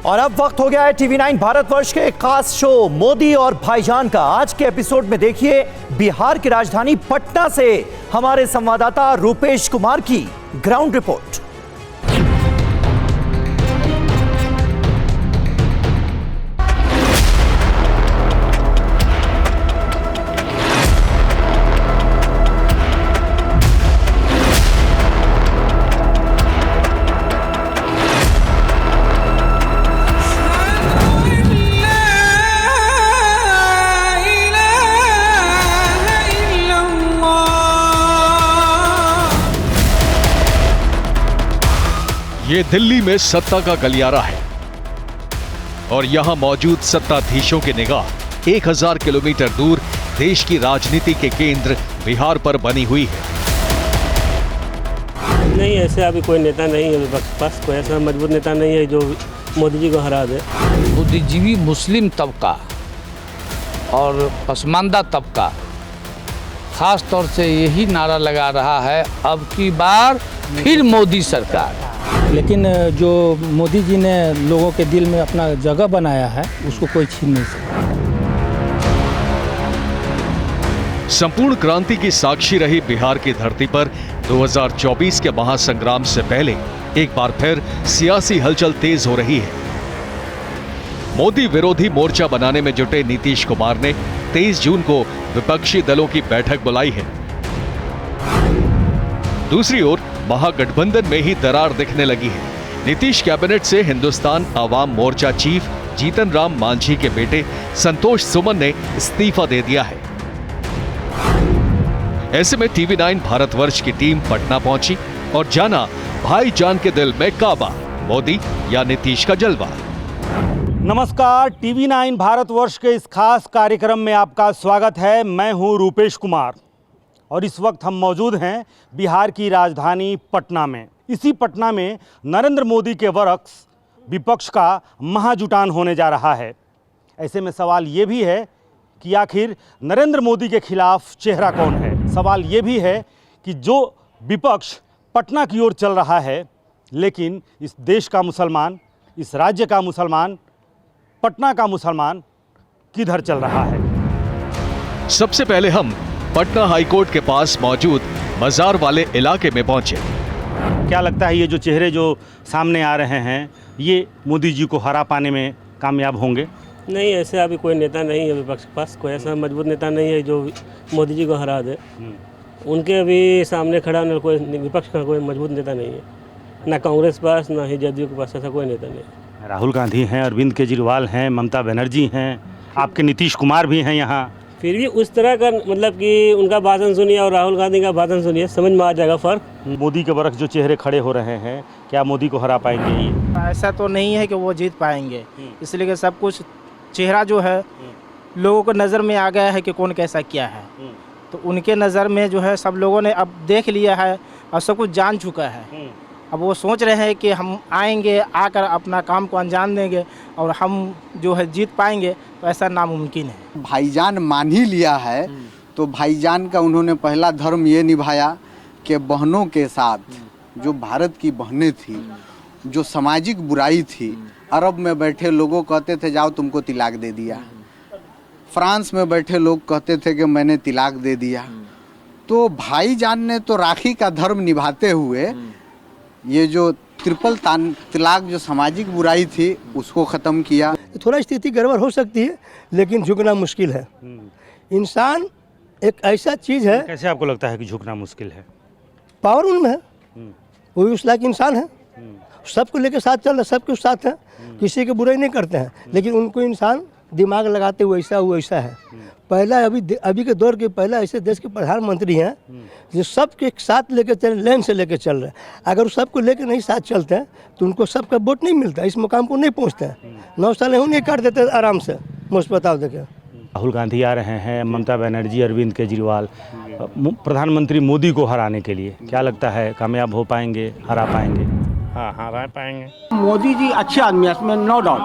और अब वक्त हो गया है TV9 भारतवर्ष के एक खास शो मोदी और भाईजान का। आज के एपिसोड में देखिए बिहार की राजधानी पटना से हमारे संवाददाता रूपेश कुमार की ग्राउंड रिपोर्ट। ये दिल्ली में सत्ता का गलियारा है और यहां मौजूद सत्ताधीशों की निगाह 1000 किलोमीटर दूर देश की राजनीति के केंद्र बिहार पर बनी हुई है। नहीं, ऐसे अभी कोई नेता नहीं है विपक्ष के पास, कोई ऐसा मजबूत नेता नहीं है जो मोदी जी को हरा दे। बुद्धिजीवी मुस्लिम तबका और पसमानदा तबका खास तौर से यही नारा लगा रहा है, अब की बार फिर मोदी सरकार। लेकिन जो मोदी जी ने लोगों के दिल में अपना जगह बनाया है उसको कोई छीन नहीं सकता। संपूर्ण क्रांति की साक्षी रही बिहार की धरती पर 2024 के महासंग्राम से पहले एक बार फिर सियासी हलचल तेज हो रही है। मोदी विरोधी मोर्चा बनाने में जुटे नीतीश कुमार ने 23 जून को विपक्षी दलों की बैठक बुलाई है। दूसरी ओर महागठबंधन में ही दरार दिखने लगी है। नीतीश कैबिनेट से हिंदुस्तान आवाम मोर्चा चीफ जीतन राम मांझी के बेटे संतोष सुमन ने इस्तीफा दे दिया है। ऐसे में TV9 भारतवर्ष की टीम पटना पहुंची और जाना भाईजान के दिल में काबा, मोदी या नीतीश का जलवा। नमस्कार, TV9 भारतवर्ष के इस खास कार्यक्रम में आपका स्वागत है। मैं हूं रूपेश कुमार और इस वक्त हम मौजूद हैं बिहार की राजधानी पटना में। इसी पटना में नरेंद्र मोदी के बरक्स विपक्ष का महाजुटान होने जा रहा है। ऐसे में सवाल ये भी है कि आखिर नरेंद्र मोदी के खिलाफ चेहरा कौन है। सवाल ये भी है कि जो विपक्ष पटना की ओर चल रहा है, लेकिन इस देश का मुसलमान, इस राज्य का मुसलमान, पटना का मुसलमान किधर चल रहा है। सबसे पहले हम पटना हाईकोर्ट के पास मौजूद मजार वाले इलाके में पहुंचे। क्या लगता है ये जो चेहरे जो सामने आ रहे हैं ये मोदी जी को हरा पाने में कामयाब होंगे? नहीं, ऐसे अभी कोई नेता नहीं है विपक्ष के पास, कोई ऐसा मजबूत नेता नहीं है जो मोदी जी को हरा दे। उनके अभी सामने खड़ा न कोई विपक्ष का कोई मजबूत नेता नहीं है, ना कांग्रेस के पास ना ही जदयू के पास ऐसा कोई नेता नहीं है। राहुल गांधी हैं, अरविंद केजरीवाल हैं, ममता बनर्जी हैं, आपके नीतीश कुमार भी हैं यहाँ। फिर भी उस तरह का मतलब कि उनका भाषण सुनिए और राहुल गांधी का भाषण सुनिए, समझ में आ जाएगा फर्क। मोदी के बरक्स जो चेहरे खड़े हो रहे हैं, क्या मोदी को हरा पाएंगे ये? ऐसा तो नहीं है कि वो जीत पाएंगे, इसलिए कि सब कुछ चेहरा जो है लोगों को नज़र में आ गया है कि कौन कैसा क्या है। तो उनके नज़र में जो है सब लोगों ने अब देख लिया है और सब कुछ जान चुका है। अब वो सोच रहे हैं कि हम आएंगे, आकर अपना काम को अंजाम देंगे और हम जो है जीत पाएंगे, तो ऐसा नामुमकिन है। भाईजान मान ही लिया है तो भाईजान का उन्होंने पहला धर्म ये निभाया कि बहनों के साथ, जो भारत की बहनें थी, जो सामाजिक बुराई थी, अरब में बैठे लोगों कहते थे जाओ तुमको तिलाक दे दिया, फ्रांस में बैठे लोग कहते थे कि मैंने तिलाक दे दिया, तो भाईजान ने तो राखी का धर्म निभाते हुए ये जो ट्रिपल तलाक जो सामाजिक बुराई थी उसको ख़त्म किया। थोड़ा स्थिति गड़बड़ हो सकती है लेकिन झुकना मुश्किल है। इंसान एक ऐसा चीज़ है। कैसे आपको लगता है कि झुकना मुश्किल है? पावर उनमें है, वो उस लायक इंसान है, सबको लेकर साथ चल रहे, सबके साथ हैं, किसी की बुराई नहीं करते हैं, लेकिन उनको इंसान दिमाग लगाते हुए ऐसा है। पहला अभी के दौर के पहला ऐसे देश के प्रधानमंत्री हैं जो सबके साथ लेकर चल, लेन से लेकर चल रहे हैं। अगर सबको लेकर नहीं साथ चलते हैं तो उनको सबका वोट नहीं मिलता, इस मुकाम को नहीं पहुंचते हैं। 9 साल उन्हें काट देते हैं आराम से। मुझे बताओ देखे राहुल गांधी आ रहे हैं, ममता बनर्जी, अरविंद केजरीवाल, प्रधानमंत्री मोदी को हराने के लिए क्या लगता है कामयाब हो पाएंगे, हरा पाएंगे? हाँ हरा पाएंगे। मोदी जी अच्छे आदमी है, इसमें नो डाउट,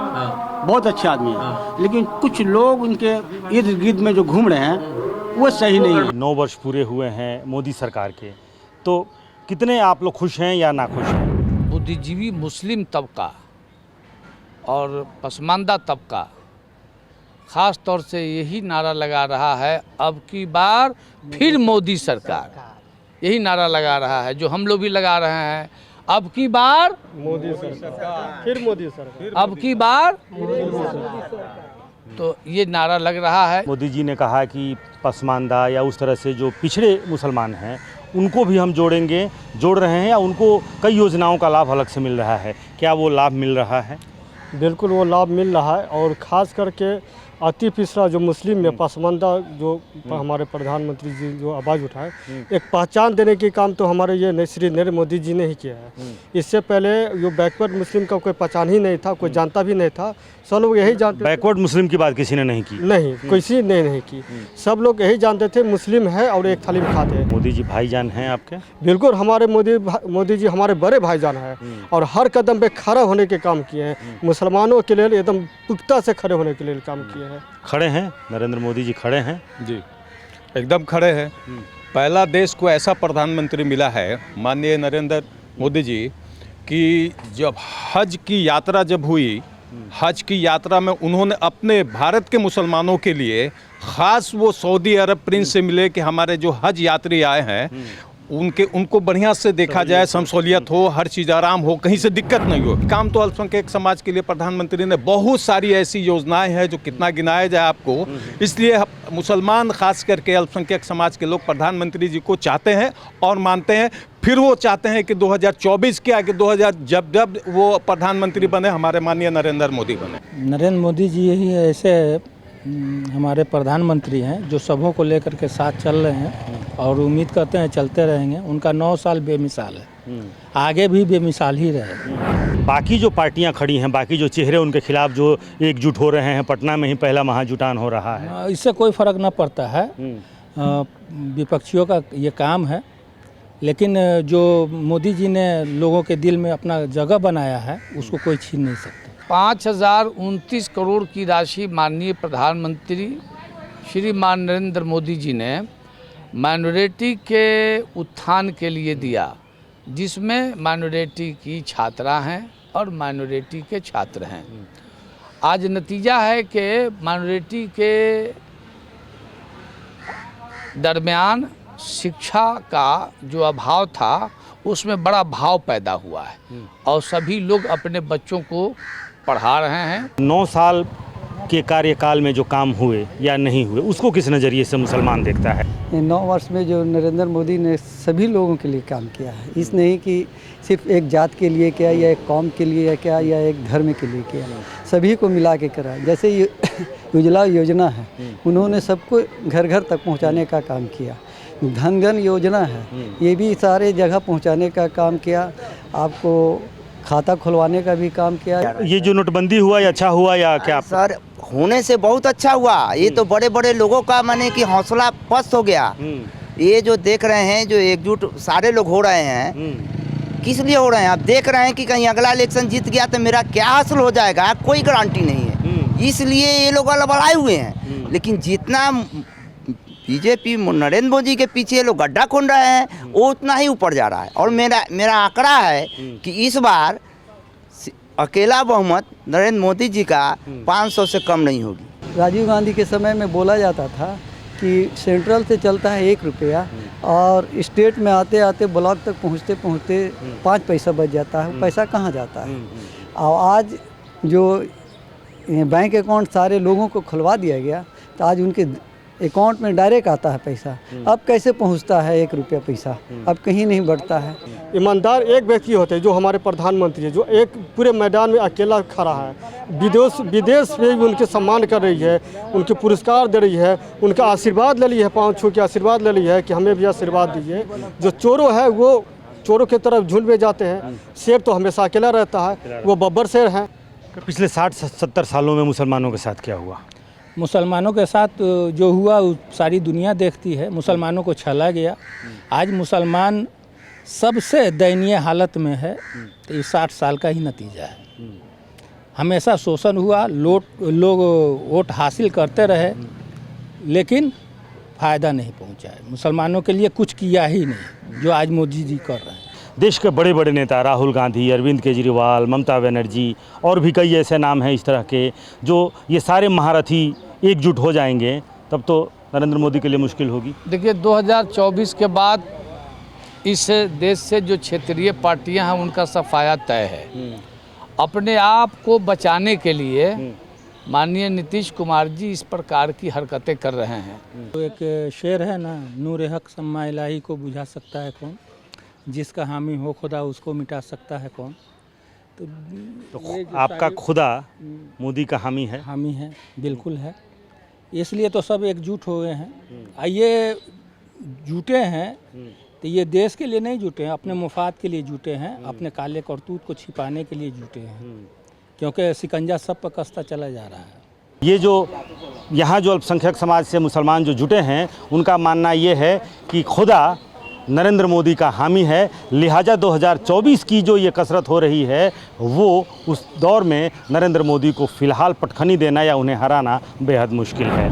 बहुत अच्छे आदमी है, लेकिन कुछ लोग उनके इर्द गिर्द में जो घूम रहे हैं वो सही नहीं है। 9 वर्ष पूरे हुए हैं मोदी सरकार के, तो कितने आप लोग खुश हैं या ना खुश हैं? बुद्धिजीवी मुस्लिम तबका और पसमानदा तबका ख़ास तौर से यही नारा लगा रहा है, अब की बार फिर मोदी सरकार, यही नारा लगा रहा है जो हम लोग भी लगा रहे हैं, अब की बार मोदी सरकार, फिर मोदी सरकार, अब की बार। तो ये नारा लग रहा है। मोदी जी ने कहा कि पसमानदा या उस तरह से जो पिछड़े मुसलमान हैं उनको भी हम जोड़ रहे हैं, या उनको कई योजनाओं का लाभ अलग से मिल रहा है, क्या वो लाभ मिल रहा है? बिल्कुल वो लाभ मिल रहा है। और ख़ास करके अति पिछड़ा जो मुस्लिम में पसमानदा जो हमारे प्रधानमंत्री जी जो आवाज़ उठाए, एक पहचान देने की काम तो हमारे ये श्री नरेंद्र मोदी जी ने ही किया है। इससे पहले जो बैकवर्ड मुस्लिम का कोई पहचान ही नहीं था, कोई जानता भी नहीं था, सब लोग यही जानते। बैकवर्ड मुस्लिम की बात किसी ने नहीं की? नहीं, किसी ने नहीं की। सब लोग यही जानते थे मुस्लिम है और एक थाली में खाते हैं। मोदी जी भाईजान हैं आपके? बिल्कुल, हमारे मोदी जी हमारे बड़े भाईजान हैं और हर कदम पे खड़ा होने के काम किए हैं, मुसलमानों के लिए एकदम पुख्ता से खड़े होने के लिए काम किए हैं। खड़े हैं नरेंद्र मोदी जी, खड़े हैं जी, एकदम खड़े हैं। पहला देश को ऐसा प्रधानमंत्री मिला है माननीय नरेंद्र मोदी जी कि जब हज की यात्रा जब हुई, हज की यात्रा में उन्होंने अपने भारत के मुसलमानों के लिए ख़ास वो सऊदी अरब प्रिंस से मिले कि हमारे जो हज यात्री आए हैं उनको बढ़िया से देखा जाए, समसौलियत हो, हर चीज़ आराम हो, कहीं से दिक्कत नहीं हो। काम तो अल्पसंख्यक समाज के लिए प्रधानमंत्री ने बहुत सारी ऐसी योजनाएं हैं जो कितना गिनाया जाए आपको। इसलिए मुसलमान खास करके अल्पसंख्यक समाज के लोग प्रधानमंत्री जी को चाहते हैं और मानते हैं। फिर वो चाहते हैं कि 2024 के आगे 2000 जब वो प्रधानमंत्री बने हमारे माननीय नरेंद्र मोदी बने। नरेंद्र मोदी जी ही ऐसे हमारे प्रधानमंत्री हैं जो सबों को लेकर के साथ चल रहे हैं और उम्मीद करते हैं चलते रहेंगे। उनका 9 साल बेमिसाल है, आगे भी बेमिसाल ही रहे। बाकी जो पार्टियां खड़ी हैं, बाकी जो चेहरे उनके खिलाफ जो एकजुट हो रहे हैं, पटना में ही पहला महाजुटान हो रहा है, इससे कोई फ़र्क न पड़ता है। विपक्षियों का ये काम है, लेकिन जो मोदी जी ने लोगों के दिल में अपना जगह बनाया है उसको कोई छीन नहीं सकता। 5029 करोड़ की राशि माननीय प्रधानमंत्री श्रीमान नरेंद्र मोदी जी ने माइनॉरिटी के उत्थान के लिए दिया, जिसमें माइनॉरिटी की छात्रा हैं और माइनॉरिटी के छात्र हैं। आज नतीजा है कि माइनॉरिटी के दरमियान शिक्षा का जो अभाव था उसमें बड़ा भाव पैदा हुआ है और सभी लोग अपने बच्चों को पढ़ा रहे हैं। 9 साल के कार्यकाल में जो काम हुए या नहीं हुए उसको किस नज़रिए से मुसलमान देखता है? 9 वर्ष में जो नरेंद्र मोदी ने सभी लोगों के लिए काम किया है, इस नहीं कि सिर्फ एक जात के लिए किया या एक कौम के लिए क्या या एक धर्म के लिए किया, सभी को मिला के करा। जैसे ये उज्ज्वला योजना है, उन्होंने सबको घर घर तक पहुंचाने का काम किया। धन धन योजना है, ये भी सारे जगह पहुंचाने का काम किया। आपको खाता खुलवाने का भी काम किया। ये जो नोटबंदी हुआ ये अच्छा हुआ या क्या? सर, होने से बहुत अच्छा हुआ। ये तो बड़े बड़े लोगों का माने कि हौसला पस्त हो गया। ये जो देख रहे हैं, जो एकजुट सारे लोग हो रहे हैं, किस लिए हो रहे हैं? आप देख रहे हैं कि कहीं अगला इलेक्शन जीत गया तो मेरा क्या हासिल हो जाएगा, कोई गारंटी नहीं है। इसलिए ये लोग अलबड़ाए हुए हैं। लेकिन जितना बीजेपी नरेंद्र मोदी के पीछे लोग गड्ढा खोद रहे हैं वो उतना ही ऊपर जा रहा है। और मेरा आंकड़ा है कि इस बार अकेला बहुमत नरेंद्र मोदी जी का 500 से कम नहीं होगी। राजीव गांधी के समय में बोला जाता था कि सेंट्रल से चलता है 1 रुपया और स्टेट में आते आते ब्लॉक तक पहुँचते पहुँचते 5 पैसा बच जाता है। पैसा कहाँ जाता है? और आज जो बैंक अकाउंट सारे लोगों को खुलवा दिया गया तो आज उनके अकाउंट में डायरेक्ट आता है पैसा। अब कैसे पहुंचता है 1 रुपया पैसा? अब कहीं नहीं बढ़ता है। ईमानदार एक व्यक्ति होते हैं जो हमारे प्रधानमंत्री है, जो एक पूरे मैदान में अकेला खड़ा है। विदेश में भी उनके सम्मान कर रही है, उनके पुरस्कार दे रही है, उनका आशीर्वाद ले ली है, पाँव छू के आशीर्वाद ले ली है कि हमें भी आशीर्वाद दीजिए। जो चोरों है वो चोरों की तरफ झुंड में जाते हैं। शेर तो हमेशा अकेला रहता है, वो बब्बर शेर है। पिछले 60-70 सालों में मुसलमानों के साथ क्या हुआ? मुसलमानों के साथ जो हुआ सारी दुनिया देखती है। मुसलमानों को छला गया। आज मुसलमान सबसे दयनीय हालत में है। तो ये 60 साल का ही नतीजा है। हमेशा शोषण हुआ, लोग वोट हासिल करते रहे लेकिन फ़ायदा नहीं पहुंचा है। मुसलमानों के लिए कुछ किया ही नहीं जो आज मोदी जी कर रहे हैं। देश के बड़े बड़े नेता राहुल गांधी, अरविंद केजरीवाल, ममता बनर्जी और भी कई ऐसे नाम हैं इस तरह के, जो ये सारे महारथी एकजुट हो जाएंगे तब तो नरेंद्र मोदी के लिए मुश्किल होगी। देखिए 2024 के बाद इस देश से जो क्षेत्रीय पार्टियां हैं उनका सफाया तय है। अपने आप को बचाने के लिए माननीय नीतीश कुमार जी इस प्रकार की हरकतें कर रहे हैं। तो एक शेर है ना, नूर हक सम्मा इलाही को बुझा सकता है कौन, जिसका हामी हो खुदा उसको मिटा सकता है कौन। तो आपका खुदा मोदी का हामी है? हामी है, बिल्कुल है। इसलिए तो सब एकजुट हो गए हैं। ये जुटे हैं तो ये देश के लिए नहीं जुटे हैं, अपने मुफाद के लिए जुटे हैं, अपने काले करतूत को छिपाने के लिए जुटे हैं, क्योंकि शिकंजा सब पर कसता चला जा रहा है। ये जो यहाँ जो अल्पसंख्यक समाज से मुसलमान जो जुटे हैं उनका मानना ये है कि खुदा नरेंद्र मोदी का हामी है, लिहाजा 2024 की जो ये कसरत हो रही है वो उस दौर में नरेंद्र मोदी को फिलहाल पटखनी देना या उन्हें हराना बेहद मुश्किल है।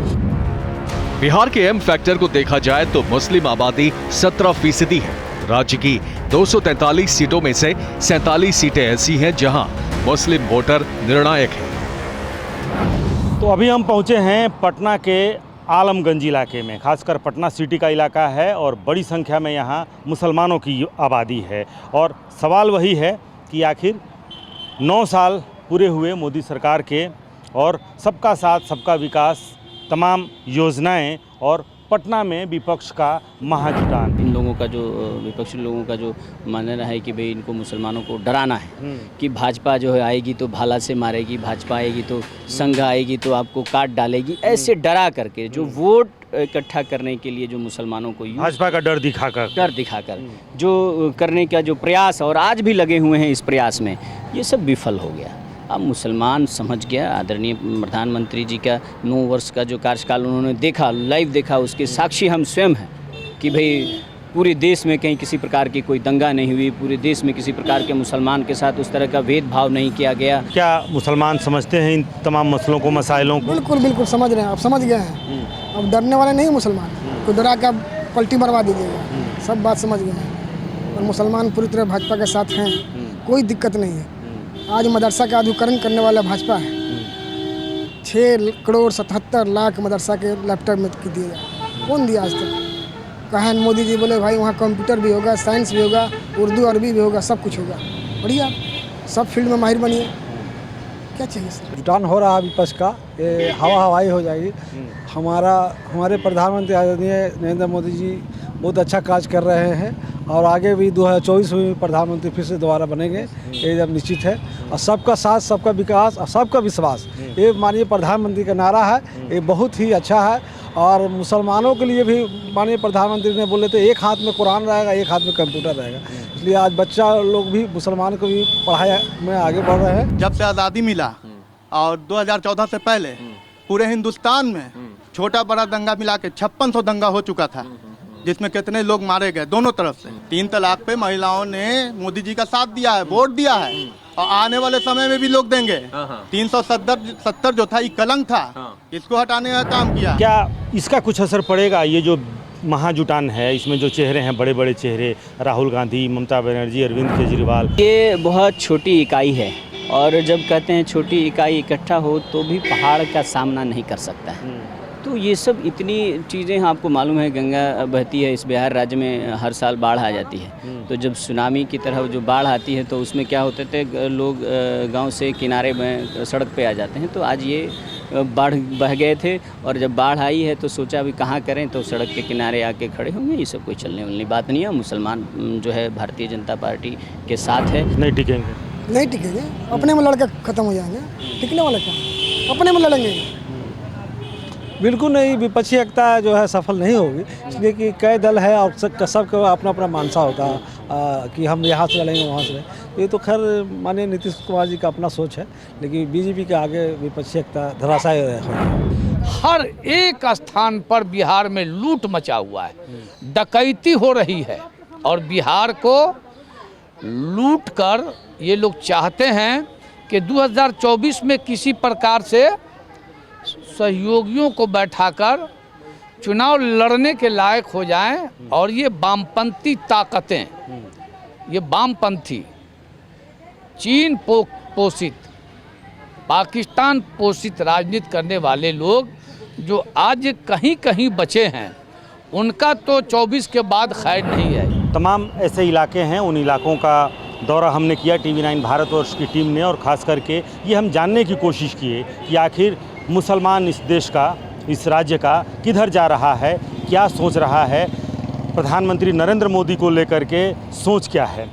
बिहार के एम फैक्टर को देखा जाए तो मुस्लिम आबादी 17% है। राज्य की 243 सीटों में से 47 सीटें ऐसी हैं जहां मुस्लिम वोटर निर्णायक हैं। तो अभी हम पहुंचे हैं पटना के आलमगंज इलाके में, खासकर पटना सिटी का इलाका है और बड़ी संख्या में यहाँ मुसलमानों की आबादी है। और सवाल वही है कि आखिर 9 साल पूरे हुए मोदी सरकार के और सबका साथ सबका विकास, तमाम योजनाएं और पटना में विपक्ष का महाजुटान। इन लोगों का जो विपक्षी लोगों का जो मानना है कि भाई इनको मुसलमानों को डराना है कि भाजपा जो है आएगी तो भाला से मारेगी, भाजपा आएगी तो संघ आएगी तो आपको काट डालेगी, ऐसे डरा करके जो वोट इकट्ठा करने के लिए जो मुसलमानों को भाजपा का डर दिखाकर जो करने का जो प्रयास और आज भी लगे हुए हैं इस प्रयास में, ये सब विफल हो गया। अब मुसलमान समझ गया, आदरणीय प्रधानमंत्री जी का 9 वर्ष का जो कार्यकाल उन्होंने देखा, लाइव देखा, उसके साक्षी हम स्वयं हैं कि भाई पूरे देश में कहीं किसी प्रकार की कोई दंगा नहीं हुई, पूरे देश में किसी प्रकार के मुसलमान के साथ उस तरह का भेदभाव नहीं किया गया। क्या मुसलमान समझते हैं इन तमाम मसलों को, मसाइलों को? बिल्कुल बिल्कुल समझ रहे हैं, आप समझ गए हैं। अब डरने वाले नहीं मुसलमान, कोई डरा के पलटी मरवा दीजिएगा, सब बात समझ गए हैं। और मुसलमान पूरी तरह भाजपा के साथ हैं, कोई दिक्कत नहीं है। आज मदरसा का आधुनिकीकरण करने वाला भाजपा है। 6 करोड़ 77 लाख मदरसा के लैपटॉप में दिए जाए, कौन दिया आज तक? कहा मोदी जी बोले भाई वहाँ कंप्यूटर भी होगा, साइंस भी होगा, उर्दू अरबी भी होगा, सब कुछ होगा। बढ़िया, सब फील्ड में माहिर बनिए, क्या चाहिए सर? जुटान हो रहा है विपक्ष का, ये हवाई हो जाएगी। हमारे प्रधानमंत्री आदरणीय नरेंद्र मोदी जी बहुत अच्छा कार्य कर रहे हैं और आगे भी 2024 में प्रधानमंत्री फिर से दोबारा बनेंगे, ये एकदम निश्चित है। और सबका साथ सबका विकास और सबका विश्वास, ये माननीय प्रधानमंत्री का नारा है, ये बहुत ही अच्छा है। और मुसलमानों के लिए भी माननीय प्रधानमंत्री ने बोले थे एक हाथ में कुरान रहेगा, एक हाथ में कंप्यूटर रहेगा, इसलिए आज बच्चा लोग भी मुसलमान को भी पढ़ाई में आगे बढ़ रहे हैं। जब से आज़ादी मिला और 2014 से पहले पूरे हिंदुस्तान में छोटा बड़ा दंगा मिला के 5600 दंगा हो चुका था, जिसमें कितने लोग मारे गए दोनों तरफ से। 3 तलाक पे महिलाओं ने मोदी जी का साथ दिया है, वोट दिया है और आने वाले समय में भी लोग देंगे। 370 जो था ये कलंक था, इसको हटाने का काम किया। क्या इसका कुछ असर पड़ेगा? ये जो महाजुटान है, इसमें जो चेहरे हैं, बड़े बड़े चेहरे, राहुल गांधी, ममता बनर्जी, अरविंद केजरीवाल, ये बहुत छोटी इकाई है और जब कहते हैं छोटी इकाई इकट्ठा हो तो भी पहाड़ का सामना नहीं कर सकता है। तो ये सब इतनी चीज़ें आपको मालूम है, गंगा बहती है इस बिहार राज्य में, हर साल बाढ़ आ जाती है। तो जब सुनामी की तरह जो बाढ़ आती है तो उसमें क्या होते थे, लोग गांव से किनारे में सड़क पे आ जाते हैं। तो आज ये बाढ़ बह गए थे और जब बाढ़ आई है तो सोचा अभी कहाँ करें, तो सड़क के किनारे आके खड़े होंगे। ये सब कोई चलने वाली बात नहीं है। मुसलमान जो है भारतीय जनता पार्टी के साथ है। नहीं टिकेंगे, नहीं टिकेंगे, अपने में लड़के खत्म हो जाएंगे। टिकने वाला क्या, अपने में लड़ेंगे। बिल्कुल नहीं, विपक्षी एकता जो है सफल नहीं होगी, इसलिए कि कई दल है और सबका अपना अपना मानसा होता है कि हम यहाँ से लड़ेंगे वहाँ से। ये तो खैर माननीय नीतीश कुमार जी का अपना सोच है, लेकिन बीजेपी के आगे विपक्षी एकता धराशायी है। हर एक स्थान पर बिहार में लूट मचा हुआ है, डकैती हो रही है और बिहार को लूट कर ये लोग चाहते हैं कि 2024 में किसी प्रकार से सहयोगियों को बैठाकर चुनाव लड़ने के लायक हो जाएं और ये वामपंथी ताकतें ये वामपंथी, चीन पोषित, पाकिस्तान पोषित राजनीति करने वाले लोग जो आज कहीं कहीं बचे हैं, उनका तो 24 के बाद खैर नहीं है। तमाम ऐसे इलाके हैं, उन इलाकों का दौरा हमने किया TV9 भारतवर्ष की टीम ने, और ख़ास करके ये हम जानने की कोशिश किए कि आखिर मुसलमान इस देश का, इस राज्य का किधर जा रहा है, क्या सोच रहा है, प्रधानमंत्री नरेंद्र मोदी को लेकर के सोच क्या है।